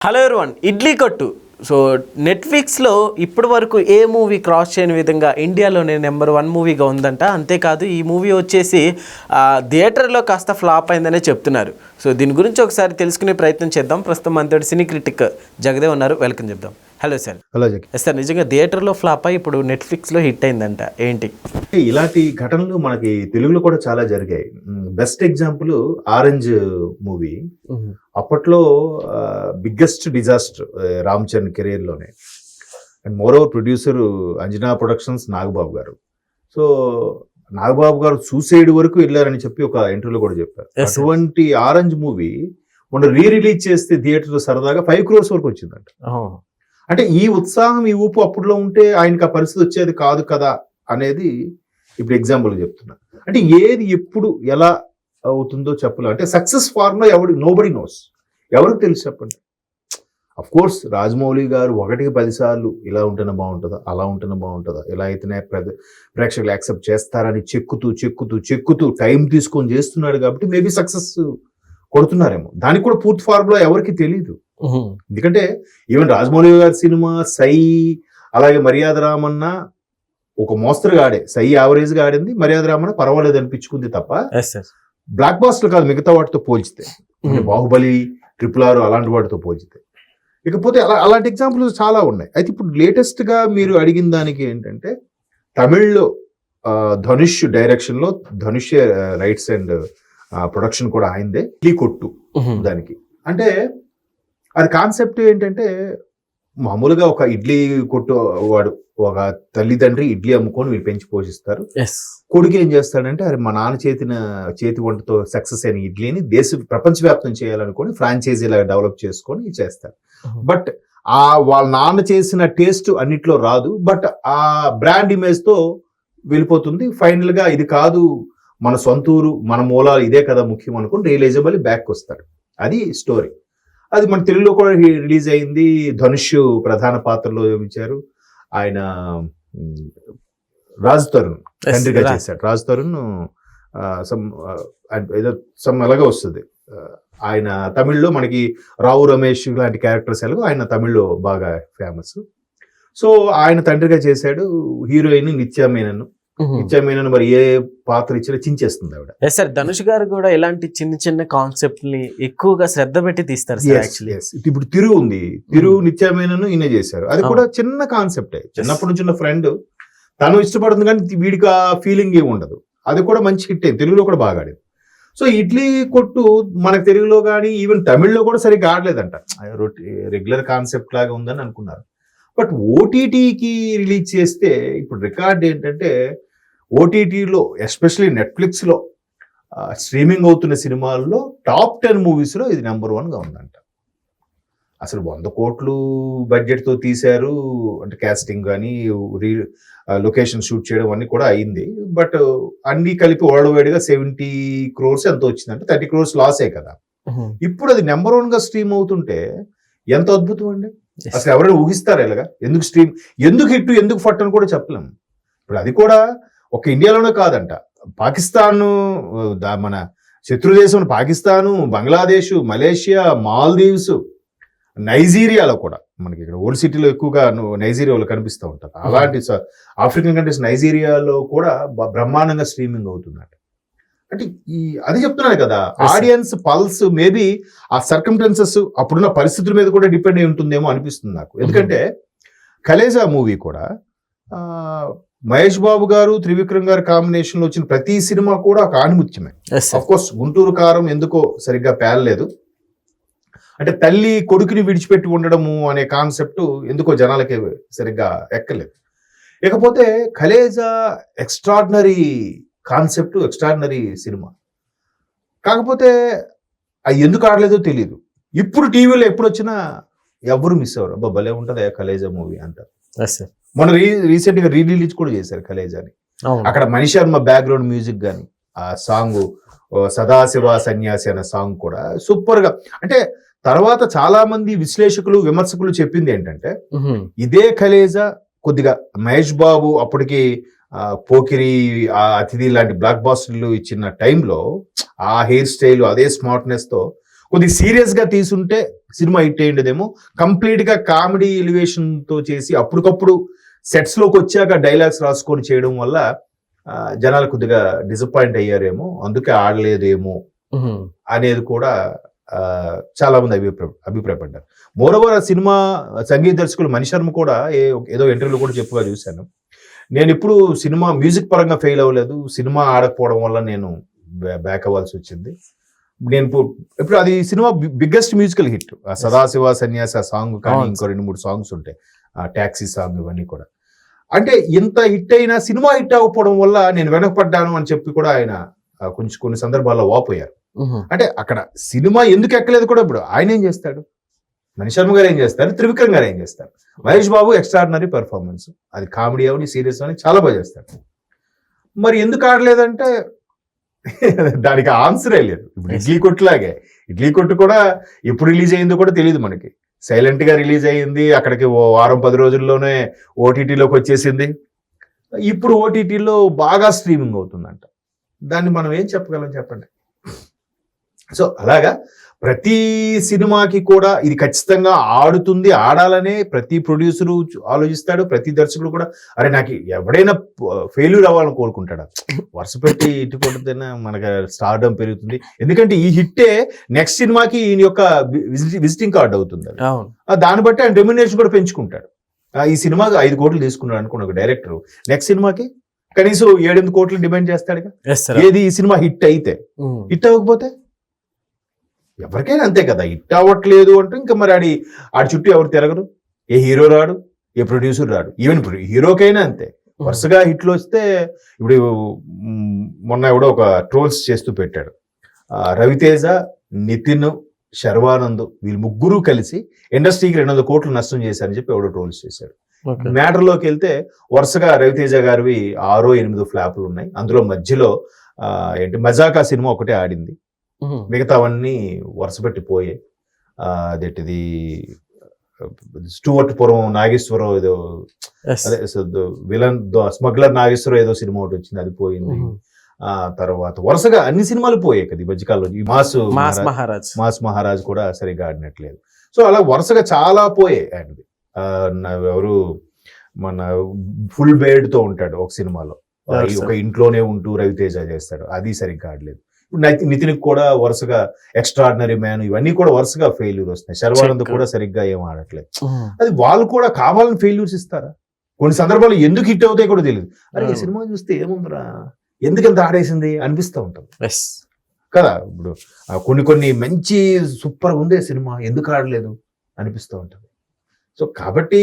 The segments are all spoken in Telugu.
హలో ఎవరీవన్, ఇడ్లీ కొట్టు. సో నెట్ఫ్లిక్స్లో ఇప్పటి వరకు ఏ మూవీ క్రాస్ చేయని విధంగా ఇండియాలోనే నెంబర్ 1 మూవీగా ఉందంట. అంతేకాదు ఈ మూవీ వచ్చేసి థియేటర్లో కాస్త ఫ్లాప్ అయిందనే చెప్తున్నారు. సో దీని గురించి ఒకసారి తెలుసుకునే ప్రయత్నం చేద్దాం. ప్రస్తుతం మనతో సినీ క్రిటిక్ జగదేవ్ ఉన్నారు, వెల్కమ్ చెప్దాం. Hello sir. హలో జగ. సార్, నిజంగా థియేటర్లో ఫ్లాప్ అయ్యి ఇప్పుడు నెట్ఫ్లిక్స్లో హిట్ అయిందంట, ఏంటి? ఇలాంటి ఘటనలు మనకి తెలుగులో కూడా చాలా జరిగాయి. Best example Orange movie. అప్పట్లో biggest disaster Ram Charan career లోనే. And moreover producer Anjana Productions Nagababu గారు. సో నాగబాబు గారు సూసైడ్ వరకు వెళ్ళారని చెప్పి ఒక ఇంటర్వ్యూలో కూడా చెప్పారు. అటువంటి ఆరెంజ్ మూవీ మొన్న రిలీజ్ చేస్తే థియేటర్ సరదాగా 5 crores వరకు వచ్చిందంట. అంటే ఈ ఉత్సాహం, ఈ ఊపు అప్పుడులో ఉంటే ఆయనకి ఆ పరిస్థితి వచ్చేది కాదు కదా అనేది ఇప్పుడు ఎగ్జాంపుల్ చెప్తున్నా. అంటే ఏది ఎప్పుడు ఎలా అవుతుందో చెప్పలేదు. అంటే సక్సెస్ ఫార్ములా నోబడి నోస్, ఎవరికి తెలుసు చెప్పండి. అఫ్ కోర్స్ రాజమౌళి గారు 1కి 10 సార్లు ఇలా ఉంటేనే బాగుంటుందా, అలా ఉంటేనే బాగుంటుందా, ఇలా అయితేనే ప్రేక్షకులు యాక్సెప్ట్ చేస్తారని చెక్కుతూ టైం తీసుకొని చేస్తున్నాడు కాబట్టి మేబీ సక్సెస్ కొడుతున్నారేమో. దానికి కూడా పూర్తి ఫార్ములా ఎవరికి తెలియదు. ఎందుకంటే ఈవెన్ రాజమౌళి గారి సినిమా సై, అలాగే మర్యాద రామన్న ఒక మోస్తరుగా ఆడే. సై యావరేజ్ గా ఆడింది, మర్యాద రామన్న పర్వాలేదు అనిపించుకుంది తప్ప బ్లాక్ బాస్టర్ కాదు మిగతా వాటితో పోల్చితే. బాహుబలి, RRR అలాంటి వాటితో పోల్చితే. ఇకపోతే అలాంటి ఎగ్జాంపుల్స్ చాలా ఉన్నాయి. అయితే ఇప్పుడు లేటెస్ట్ గా మీరు అడిగిన దానికి ఏంటంటే, తమిళ్లో ధనుష్ డైరెక్షన్ లో, ధనుష్ రైట్స్ అండ్ ప్రొడక్షన్ కూడా అయిందే, ఇడ్లీ కొట్టు. దానికి అంటే అది కాన్సెప్ట్ ఏంటంటే, మామూలుగా ఒక ఇడ్లీ కొట్టు వాడు, ఒక తల్లిదండ్రి ఇడ్లీ అమ్ముకొని వీళ్ళు పెంచి పోషిస్తారు. కొడుకు ఏం చేస్తాడంటే, అరే మా నాన్న చేతి వంటతో సక్సెస్ అయిన ఇడ్లీని ప్రపంచవ్యాప్తం చేయాలనుకొని ఫ్రాంచైజీ లాగా డెవలప్ చేసుకొని చేస్తారు. బట్ వాళ్ళ నాన్న చేసిన టేస్ట్ అన్నిట్లో రాదు, బట్ ఆ బ్రాండ్ ఇమేజ్ తో వెళ్ళిపోతుంది. ఫైనల్ గా ఇది కాదు మన సొంతూరు, మన మూలాలు ఇదే కదా ముఖ్యం అనుకుని రియలైజబుల్ బ్యాక్ వస్తాడు. అది స్టోరీ. అది మన తెలుగులో కూడా రిలీజ్ అయింది. ధనుష్ ప్రధాన పాత్రలో ఇచ్చారు. ఆయన రాజ్ తరుణ్ తండ్రిగా చేశాడు. రాజ్ తరుణ్ ఏదో అలాగే వస్తుంది. ఆయన తమిళ్లో మనకి రావు రమేష్ లాంటి క్యారెక్టర్స్ ఎలాగో ఆయన తమిళ్లో బాగా ఫేమస్. సో ఆయన తండ్రిగా చేశాడు. హీరోయిన్ నిత్యా మేనన్ మరి ఏ పాత్ర ఇచ్చినా చించేస్తుంది ఆవిడ. సార్, ధనుష్ గారు కూడా ఇలాంటి చిన్న కాన్సెప్ట్ ని ఎక్కువగా శ్రద్ధ పెట్టి తీస్తారు. ఇప్పుడు తిరుగు ఉంది, తిరుగు నిత్యా మేనన్ ఈయన చేశారు. అది కూడా చిన్న కాన్సెప్టే, చిన్నప్పటి నుంచి ఉన్న ఫ్రెండ్, తను ఇష్టపడుతుంది కానీ వీడికి ఆ ఫీలింగ్ ఏమి ఉండదు. అది కూడా మంచి హిట్ అయింది, తెలుగులో కూడా బాగా ఆడింది. సో ఇడ్లీ కొట్టు మనకు తెలుగులో కానీ ఈవెన్ తమిళ్లో కూడా సరిగ్గా ఆడలేదంట. రెగ్యులర్ కాన్సెప్ట్ లాగా ఉందని అనుకున్నారు. బట్ ఓటీటీకి రిలీజ్ చేస్తే ఇప్పుడు రికార్డ్ ఏంటంటే, ఓటీటీలో ఎస్పెషలీ నెట్ఫ్లిక్స్లో స్ట్రీమింగ్ అవుతున్న సినిమాల్లో టాప్ 10 మూవీస్లో ఇది నెంబర్ 1గా ఉందంట. అసలు 100 కోట్లు బడ్జెట్తో తీశారు. అంటే క్యాస్టింగ్ కానీ లొకేషన్ షూట్ చేయడం అన్నీ కూడా అయింది. బట్ అన్ని కలిపి వరల్డ్ వైడ్గా 70 crores ఎంతో వచ్చిందంటే 30 crores లాసే కదా. ఇప్పుడు అది నెంబర్ 1గా స్ట్రీమ్ అవుతుంటే ఎంత అద్భుతం అండి. అసలు ఎవరైనా ఊహిస్తారు ఎలాగా? ఎందుకు హిట్, ఎందుకు ఫట్ అని కూడా చెప్పలేము. ఇప్పుడు అది కూడా ఒక ఇండియాలోనే కాదంట, పాకిస్తాన్, మన శత్రు దేశం పాకిస్తాను, బంగ్లాదేశ్, మలేషియా, మాల్దీవ్స్, నైజీరియాలో కూడా, మనకి ఇక్కడ ఓల్డ్ సిటీలో ఎక్కువగా నైజీరియాలో కనిపిస్తూ ఉంటారు. అలాంటి ఆఫ్రికన్ కంట్రీస్ నైజీరియాలో కూడా బ్రహ్మాండంగా స్ట్రీమింగ్ అవుతుందంట. అంటే అది చెప్తున్నాను కదా, ఆడియన్స్ పల్స్ మేబీ ఆ సర్కమ్స్టాన్సెస్, అప్పుడున్న పరిస్థితుల మీద కూడా డిపెండ్ అయి ఉంటుందేమో అనిపిస్తుంది నాకు. ఎందుకంటే కలేజా మూవీ కూడా మహేష్ బాబు గారు, త్రివిక్రమ్ గారు కాంబినేషన్ లో వచ్చిన ప్రతి సినిమా కూడా ఒక ఆణిముత్యమే. అఫ్ కోర్స్ గుంటూరు కారం ఎందుకో సరిగ్గా పేలలేదు. అంటే తల్లి కొడుకుని విడిచిపెట్టి ఉండడము అనే కాన్సెప్ట్ ఎందుకో జనాలకి సరిగ్గా ఎక్కలేదు. ఇకపోతే Khaleja extraordinary concept, extraordinary cinema. కాకపోతే అది ఎందుకు ఆడలేదో తెలియదు. ఇప్పుడు టీవీలో ఎప్పుడు వచ్చినా ఎవరు మిస్ అవ్వరు. అబ్బా భలే ఉంటుంది కలేజా మూవీ అంటారు. మొన్న రీసెంట్ గా రిలీజ్ కూడా చేశారు కలేజాని. అక్కడ మణి శర్మ బ్యాక్గ్రౌండ్ మ్యూజిక్ గాని, ఆ సాంగ్ సదాశివ సన్యాసి అనే సాంగ్ కూడా సూపర్ గా. అంటే తర్వాత చాలా మంది విశ్లేషకులు, విమర్శకులు చెప్పింది ఏంటంటే, ఇదే కలేజా కొద్దిగా మహేష్ బాబు అప్పటికి పోకిరి, అతిథి లాంటి బ్లాక్ బాస్టర్లు ఇచ్చిన టైంలో ఆ హెయిర్ స్టైల్, అదే స్మార్ట్నెస్ తో కొద్దిగా సీరియస్ గా తీసుంటే సినిమా హిట్ అయ్యేదేమో కంప్లీట్ గా కామెడీ ఎలివేషన్ తో చేసి అప్పటికప్పుడు సెట్స్ లోకి వచ్చాక డైలాగ్స్ రాసుకొని చేయడం వల్ల జనాలు కొద్దిగా డిసప్పాయింట్ అయ్యారేమో, అందుకే ఆడలేదేమో అనేది కూడా చాలా మంది అభిప్రాయపడ్డారు. మోరోవర్ ఆ సినిమా సంగీత దర్శకులు మణిశర్మ కూడా ఏదో ఇంటర్వ్యూలో కూడా చెప్పుగా చూశాను, నేను ఇప్పుడు సినిమా మ్యూజిక్ పరంగా ఫెయిల్ అవ్వలేదు, సినిమా ఆడకపోవడం వల్ల నేను బ్యాక్ అవ్వాల్సి వచ్చింది. నేను ఇప్పుడు అది cinema biggest musical hit, Sadasiva Sanyasi ఆ సాంగ్ కానీ ఇంకో 2-3 సాంగ్స్ ఉంటాయి, ఆ ట్యాక్సీ సాంగ్ ఇవన్నీ కూడా. అంటే ఇంత హిట్ అయినా సినిమా హిట్ అవ్వకపోవడం వల్ల నేను వెనకపడ్డాను అని చెప్పి కూడా ఆయన కొన్ని సందర్భాల్లో వాపోయారు. అంటే అక్కడ సినిమా ఎందుకు ఎక్కలేదు కూడా ఇప్పుడు ఆయన ఏం చేస్తాడు, మణిశర్మ గారు ఏం చేస్తారు, త్రివిక్రమ్ గారు ఏం చేస్తారు, మహేష్ బాబు ఎక్స్ట్రాడినరీ పెర్ఫార్మెన్స్, అది కామెడీ అవని సీరియస్ అని చాలా బాగా చేస్తాడు. మరి ఎందుకు ఆడలేదంటే దానికి ఆన్సరే లేదు. ఇప్పుడు ఇడ్లీ కొట్టులాగే, ఇడ్లీ కొట్టు కూడా ఎప్పుడు రిలీజ్ అయిందో కూడా తెలియదు మనకి, సైలెంట్ గా రిలీజ్ అయ్యింది, అక్కడికి 1-10 రోజుల్లోనే ఓటీటీలోకి వచ్చేసింది, ఇప్పుడు ఓటీటీలో బాగా స్ట్రీమింగ్ అవుతుందంట. దాన్ని మనం ఏం చెప్పగలం చెప్పండి. సో అలాగా ప్రతి సినిమాకి కూడా ఇది ఖచ్చితంగా ఆడుతుంది, ఆడాలనే ప్రతి ప్రొడ్యూసరు ఆలోచిస్తాడు, ప్రతి దర్శకుడు కూడా అరే నాకు ఎవడైనా ఫెయిల్యూర్ అవ్వాలని కోరుకుంటాడు. వరుస పెట్టి ఇటు కొట్టదైనా మనకు స్టార్డమ్ పెరుగుతుంది, ఎందుకంటే ఈ హిట్టే నెక్స్ట్ సినిమాకి ఈయన యొక్క విజిటింగ్ కార్డ్ అవుతుంది. దాన్ని బట్టి ఆయన రెమ్యునరేషన్ కూడా పెంచుకుంటాడు. ఈ సినిమాకి 5 కోట్లు తీసుకున్నాడు అనుకున్న ఒక డైరెక్టర్ నెక్స్ట్ సినిమాకి కనీసం 7-8 కోట్లు డిమాండ్ చేస్తాడుగా. ఏది ఈ సినిమా హిట్ అయితే, హిట్ అవ్వకపోతే ఎవరికైనా అంతే కదా, హిట్ అవ్వట్లేదు అంటే ఇంకా మరి ఆడి చుట్టూ ఎవరు తిరగరు, ఏ హీరో రాడు, ఏ ప్రొడ్యూసర్ రాడు, ఈవెన్ హీరోకైనా అంతే. వరుసగా హిట్లు వస్తే ఇప్పుడు మొన్న ఎవడో ఒక ట్రోల్స్ చేస్తూ పెట్టాడు, రవితేజ, నితిన్, శర్వానంద్ వీళ్ళు ముగ్గురు కలిసి ఇండస్ట్రీకి 200 కోట్లు నష్టం చేశారని చెప్పి ఎవడో ట్రోల్స్ చేశాడు. మ్యాటర్లోకి వెళ్తే వరుసగా రవితేజ గారివి 6-8 ఫ్లాపులు ఉన్నాయి, అందులో మధ్యలో మజాకా సినిమా ఒకటే ఆడింది, మిగతావన్నీ వరుస పెట్టి పోయాయి. అదేంటిది స్టూవర్ట్పురం నాగేశ్వరరావు ఏదో అదే విలన్ స్మగ్లర్ నాగేశ్వరరావు ఏదో సినిమా ఒకటి వచ్చింది, అది పోయింది. తర్వాత వరుసగా అన్ని సినిమాలు పోయాయి కదా ఈ మధ్యకాలంలో. ఈ మాస్ మహారాజ్ కూడా సరిగ్గా ఆడినట్లేదు. సో అలా వరుసగా చాలా పోయాయి. ఆయనది ఎవరు మన ఫుల్ బేడ్ తో ఉంటాడు ఒక సినిమాలో, ఒక ఇంట్లోనే ఉంటూ రవితేజ చేస్తాడు, అది సరిగ్గా ఆడలేదు. నితిన్ కూడా వరుసగా ఎక్స్ట్రాడినరీ మ్యాన్ ఇవన్నీ కూడా వరుసగా ఫెయిల్యూర్ వస్తున్నాయి. శర్వానంద్ కూడా సరిగ్గా ఏం ఆడట్లేదు. అది వాళ్ళు కూడా కావాలని ఫెయిల్యూర్స్ ఇస్తారా? కొన్ని సందర్భాలు ఎందుకు హిట్ అవుతాయి కూడా తెలియదు. అరే ఈ సినిమా చూస్తే ఏముందిరా, ఎందుకంత ఆడేసింది అనిపిస్తూ ఉంటుంది కదా. ఇప్పుడు కొన్ని మంచి సూపర్ ఉందే సినిమా ఎందుకు ఆడలేదు అనిపిస్తూ ఉంటుంది. సో కాబట్టి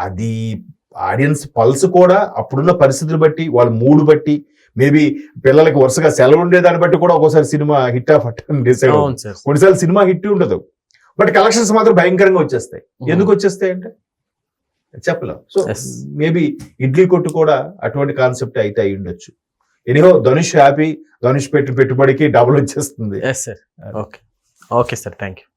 అది ఆడియన్స్ పల్స్ కూడా అప్పుడున్న పరిస్థితులు బట్టి, వాళ్ళ మూడు బట్టి, మేబీ పిల్లలకి వరుసగా సెలవు ఉండే దాన్ని బట్టి కూడా ఒక్కోసారి సినిమా హిట్ ఆఫ్ అని డిసైడ్ అవుతుంది. కొన్నిసార్లు సినిమా హిట్ ఉండదు, బట్ కలెక్షన్స్ మాత్రం భయంకరంగా వచ్చేస్తాయి. ఎందుకు వచ్చేస్తాయి అంటే చెప్పలేం. సో మేబీ ఇడ్లీ కొట్టు కూడా అటువంటి కాన్సెప్ట్ అయితే అయి ఉండొచ్చు. ఎనీహో ధనుష్ హ్యాపీ, ధనుష్ పెట్టిన పెట్టుబడికి డబుల్ వచ్చేస్తుంది. Okay sir, thank you.